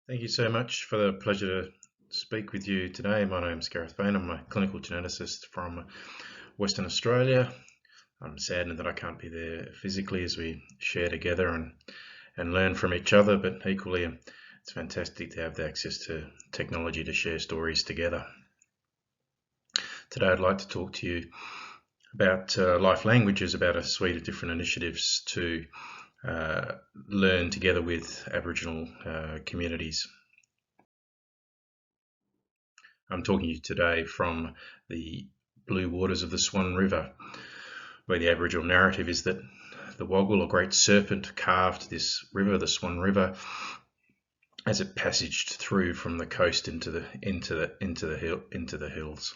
Thank you so much for the pleasure to speak with you today. My name is Gareth Baynam. I'm a clinical geneticist from Western Australia. I'm saddened that I can't be there physically as we share together and learn from each other, but equally it's fantastic to have the access to technology to share stories together. Today I'd like to talk to you about life languages, about a suite of different initiatives to learn together with Aboriginal communities. I'm talking to you today from the blue waters of the Swan River, where the Aboriginal narrative is that the Woggle, or great serpent, carved this river, the Swan River, as it passaged through from the coast into the hills.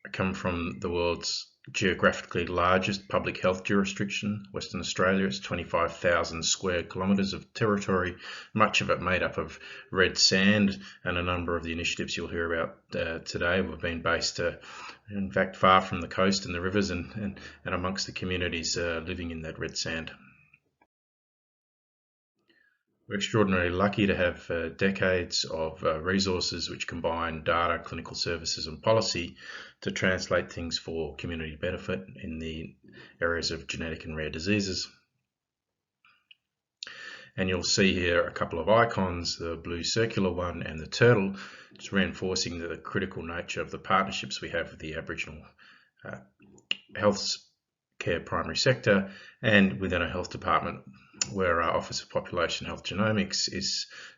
I come from the world's geographically largest public health jurisdiction, Western Australia. It's 25,000 square kilometres of territory, much of it made up of red sand, and a number of the initiatives you'll hear about today have been based, in fact, far from the coast and the rivers and amongst the communities living in that red sand. We're extraordinarily lucky to have decades of resources which combine data, clinical services and policy to translate things for community benefit in the areas of genetic and rare diseases. And you'll see here a couple of icons, the blue circular one and the turtle, just reinforcing the critical nature of the partnerships we have with the Aboriginal health care primary sector and within a health department where our Office of Population Health Genomics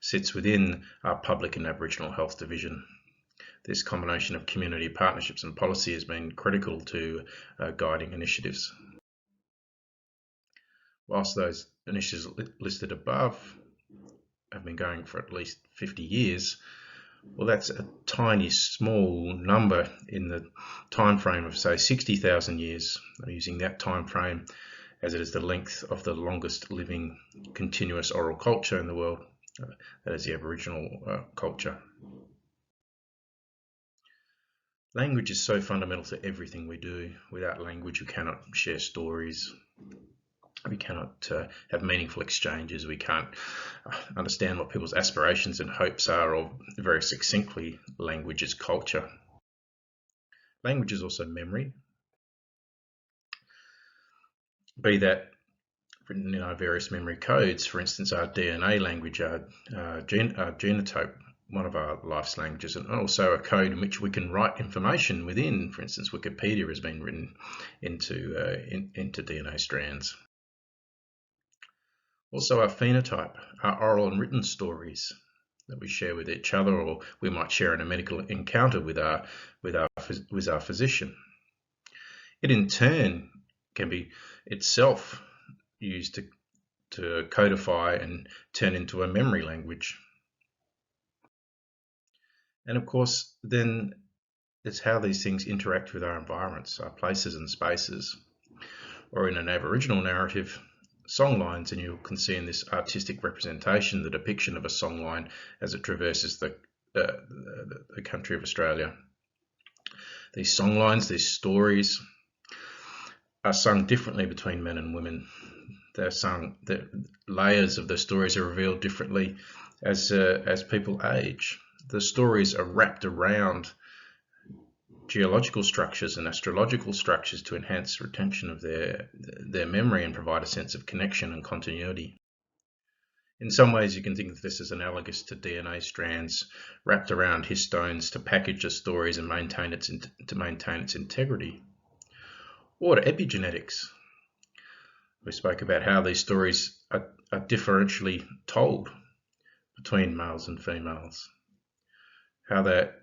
sits within our Public and Aboriginal Health Division. This combination of community partnerships and policy has been critical to guiding initiatives. Whilst those initiatives listed above have been going for at least 50 years, well, that's a tiny, small number in the time frame of, say, 60,000 years. I'm using that time frame as it is the length of the longest living continuous oral culture in the world, that is the Aboriginal culture. Language is so fundamental to everything we do. Without language, we cannot share stories. We cannot have meaningful exchanges. We can't understand what people's aspirations and hopes are, or very succinctly, language is culture. Language is also memory. Be that written in our various memory codes, for instance, our DNA language, our genotype, one of our life's languages, and also a code in which we can write information within. For instance, Wikipedia has been written into DNA strands. Also our phenotype, our oral and written stories that we share with each other, or we might share in a medical encounter with our physician. It in turn can be itself used to codify and turn into a memory language. And of course, then it's how these things interact with our environments, our places and spaces, or in an Aboriginal narrative, songlines, and you can see in this artistic representation the depiction of a songline as it traverses the country of Australia. These songlines, these stories, are sung differently between men and women. They're sung, the layers of the stories are revealed differently as people age. The stories are wrapped around geological structures and astrological structures to enhance retention of their memory and provide a sense of connection and continuity. In some ways, you can think of this as analogous to DNA strands wrapped around histones to package the stories and maintain its integrity. Or to epigenetics. We spoke about how these stories are differentially told between males and females, how the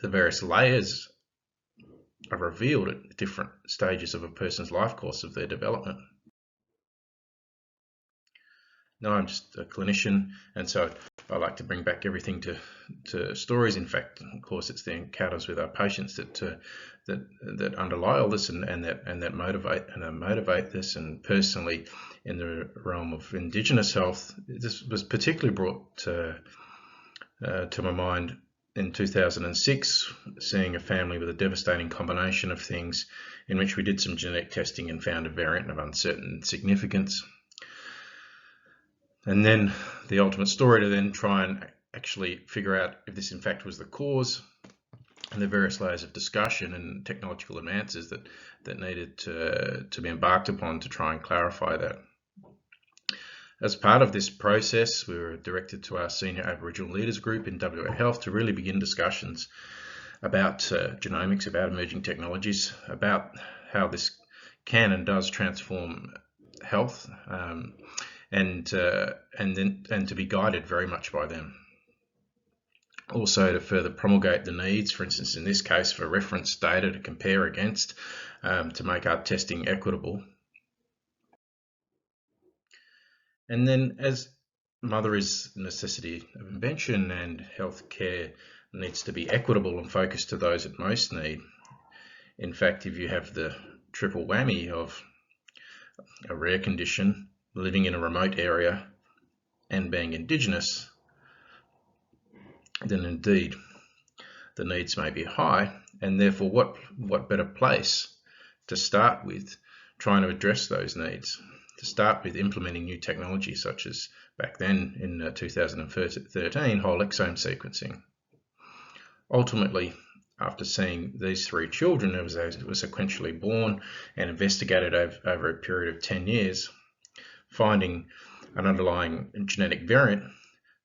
various layers are revealed at different stages of a person's life course of their development. Now, I'm just a clinician, and so I like to bring back everything to stories. In fact, of course, it's the encounters with our patients that underlie all this and that motivate this. And personally, in the realm of Indigenous health, this was particularly brought to my mind in 2006, seeing a family with a devastating combination of things, in which we did some genetic testing and found a variant of uncertain significance. And then the ultimate story to then try and actually figure out if this in fact was the cause, and the various layers of discussion and technological advances that needed to be embarked upon to try and clarify that. As part of this process, we were directed to our senior Aboriginal leaders group in WA Health to really begin discussions about genomics, about emerging technologies, about how this can and does transform health, and to be guided very much by them. Also to further promulgate the needs, for instance, in this case, for reference data to compare against, to make our testing equitable. And then, as mother is a necessity of invention and healthcare needs to be equitable and focused to those that most need. In fact, if you have the triple whammy of a rare condition, living in a remote area, and being Indigenous, then indeed the needs may be high, and therefore what better place to start with trying to address those needs, to start with implementing new technology such as back then in 2013 whole exome sequencing. Ultimately, after seeing these 3 children as they were sequentially born and investigated over a period of 10 years, finding an underlying genetic variant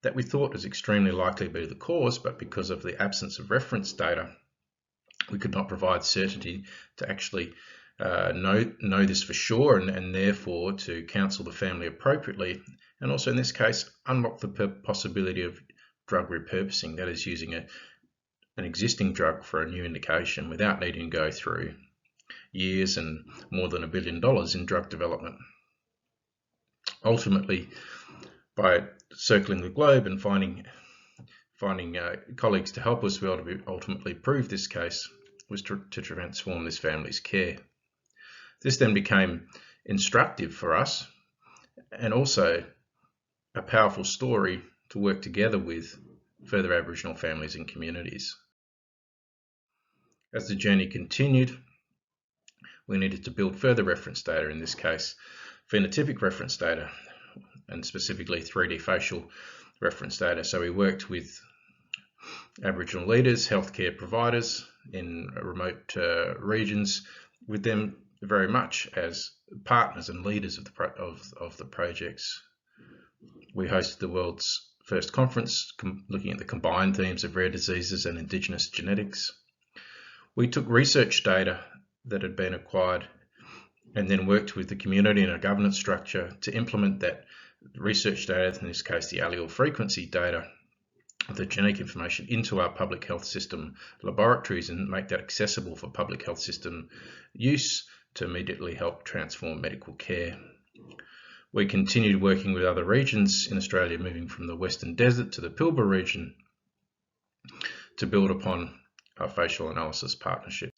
that we thought was extremely likely to be the cause, but because of the absence of reference data, we could not provide certainty to actually know this for sure, and therefore to counsel the family appropriately, and also in this case unlock the possibility of drug repurposing, that is using an existing drug for a new indication without needing to go through years and more than $1 billion in drug development. Ultimately, by circling the globe and finding colleagues to help us be able to ultimately prove this case was to transform this family's care. This then became instructive for us and also a powerful story to work together with further Aboriginal families and communities. As the journey continued, we needed to build further reference data, in this case phenotypic reference data, and specifically 3D facial reference data. So we worked with Aboriginal leaders, healthcare providers in remote regions, with them very much as partners and leaders of the projects. We hosted the world's first conference looking at the combined themes of rare diseases and Indigenous genetics. We took research data that had been acquired and then worked with the community in a governance structure to implement that research data, in this case the allele frequency data, the genetic information, into our public health system laboratories and make that accessible for public health system use to immediately help transform medical care. We continued working with other regions in Australia, moving from the Western Desert to the Pilbara region to build upon our facial analysis partnership.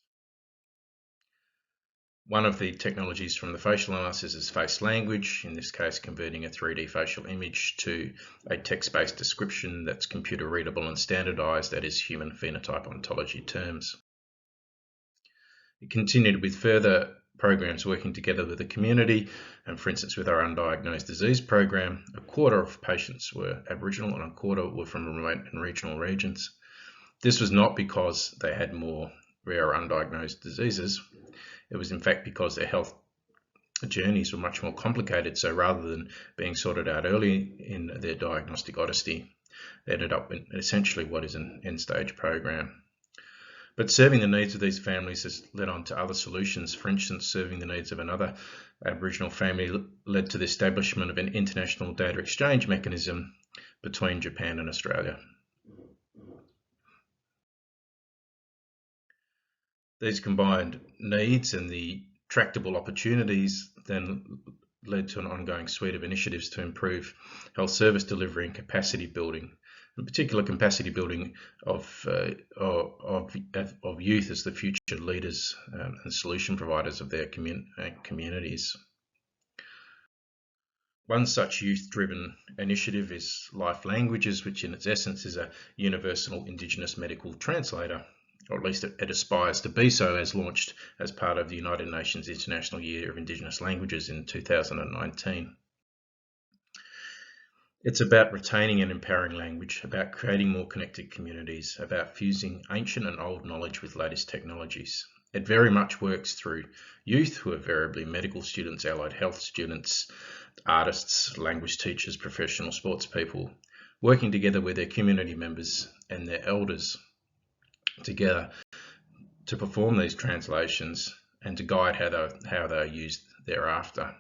One of the technologies from the facial analysis is face language, in this case converting a 3D facial image to a text-based description that's computer readable and standardized, that is human phenotype ontology terms. We continued with further programs working together with the community, and for instance with our undiagnosed disease program, 1/4 of patients were Aboriginal and 1/4 were from remote and regional regions. This was not because they had more rare undiagnosed diseases. It was in fact because their health journeys were much more complicated. So rather than being sorted out early in their diagnostic odyssey, they ended up in essentially what is an end-stage program. But serving the needs of these families has led on to other solutions. For instance, serving the needs of another Aboriginal family led to the establishment of an international data exchange mechanism between Japan and Australia. These combined needs and the tractable opportunities then led to an ongoing suite of initiatives to improve health service delivery and capacity building, in particular capacity building of youth as the future leaders and solution providers of their communities. One such youth-driven initiative is Life Languages, which in its essence is a universal Indigenous medical translator, or at least it aspires to be so, as launched as part of the United Nations International Year of Indigenous Languages in 2019. It's about retaining and empowering language, about creating more connected communities, about fusing ancient and old knowledge with latest technologies. It very much works through youth, who are variably medical students, allied health students, artists, language teachers, professional sports people, working together with their community members and their elders together to perform these translations and to guide how they're used thereafter.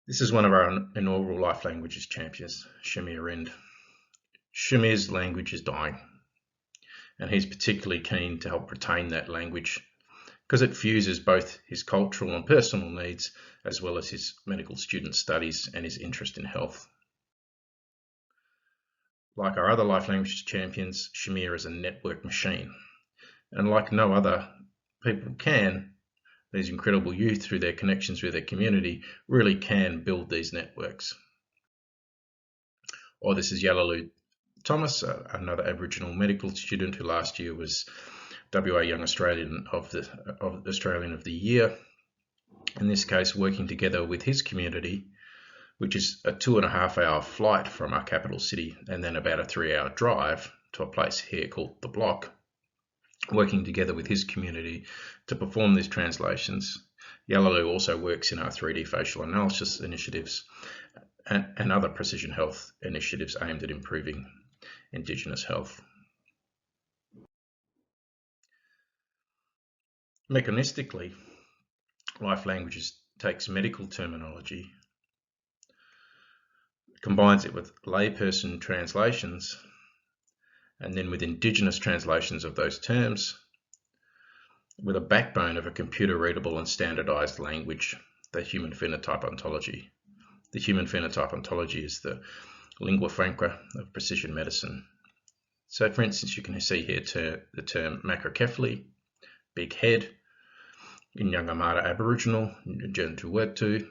This is one of our inaugural Life Languages champions, Shamir End. Shamir's language is dying, and he's particularly keen to help retain that language because it fuses both his cultural and personal needs as well as his medical student studies and his interest in health. Like our other Life Languages champions, Shamir is a network machine, and like no other people can, these incredible youth, through their connections with their community, really can build these networks. Or this is Yalaloo Thomas, another Aboriginal medical student who last year was WA Young Australian of the Year. In this case, working together with his community, which is a 2.5-hour flight from our capital city and then about a 3-hour drive to a place here called The Block, working together with his community to perform these translations. Yalaloo also works in our 3D facial analysis initiatives and other precision health initiatives aimed at improving Indigenous health. Mechanistically, Life Languages takes medical terminology, combines it with layperson translations, and then with Indigenous translations of those terms, with a backbone of a computer-readable and standardized language, the human phenotype ontology. The human phenotype ontology is the lingua franca of precision medicine. So, for instance, you can see here the term macrocephaly, big head, in Yangamara Aboriginal, Genital Wetu,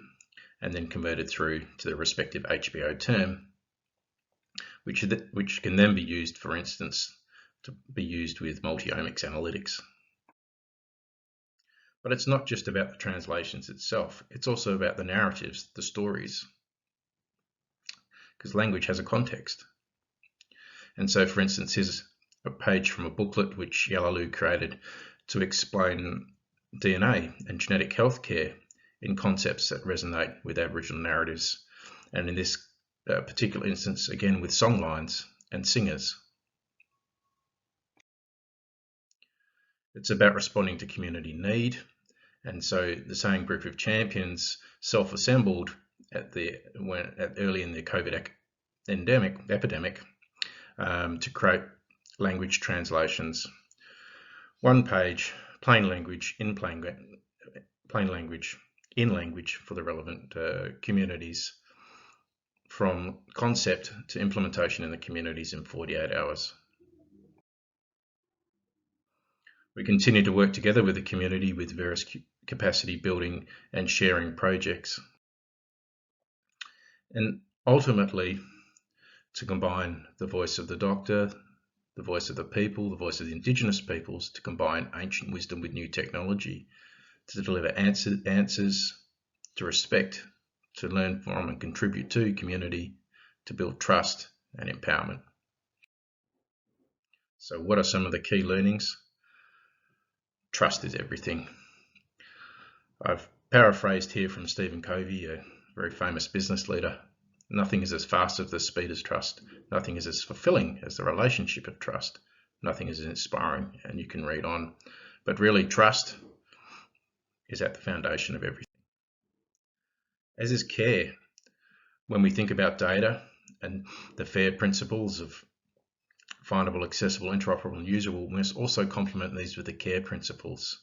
and then converted through to the respective HBO term, which can then be used, for instance, to be used with multi-omics analytics. But it's not just about the translations itself, it's also about the narratives, the stories, because language has a context. And so, for instance, here's a page from a booklet which Yalaloo created to explain DNA and genetic healthcare in concepts that resonate with Aboriginal narratives, and in this particular instance, again, with songlines and singers. It's about responding to community need, and so the same group of champions self-assembled early in the COVID epidemic to create language translations. One page, plain language in language for the relevant communities, from concept to implementation in the communities in 48 hours. We continue to work together with the community with various capacity building and sharing projects, and ultimately to combine the voice of the doctor, the voice of the people, the voice of the Indigenous peoples, to combine ancient wisdom with new technology, to deliver answers, to respect, to learn from and contribute to community, to build trust and empowerment. So what are some of the key learnings? Trust is everything. I've paraphrased here from Stephen Covey, a very famous business leader. Nothing is as fast as the speed as trust. Nothing is as fulfilling as the relationship of trust. Nothing is as inspiring, and you can read on. But really, trust is at the foundation of everything. As is care. When we think about data and the FAIR principles of findable, accessible, interoperable, and usable, we must also complement these with the care principles.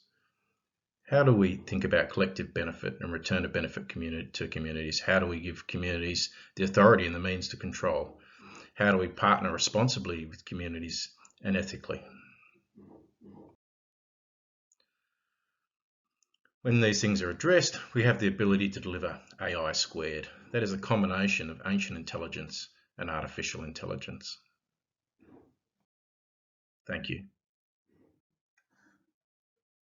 How do we think about collective benefit and return of benefit to communities? How do we give communities the authority and the means to control? How do we partner responsibly with communities and ethically? When these things are addressed, we have the ability to deliver AI squared. That is a combination of ancient intelligence and artificial intelligence. Thank you.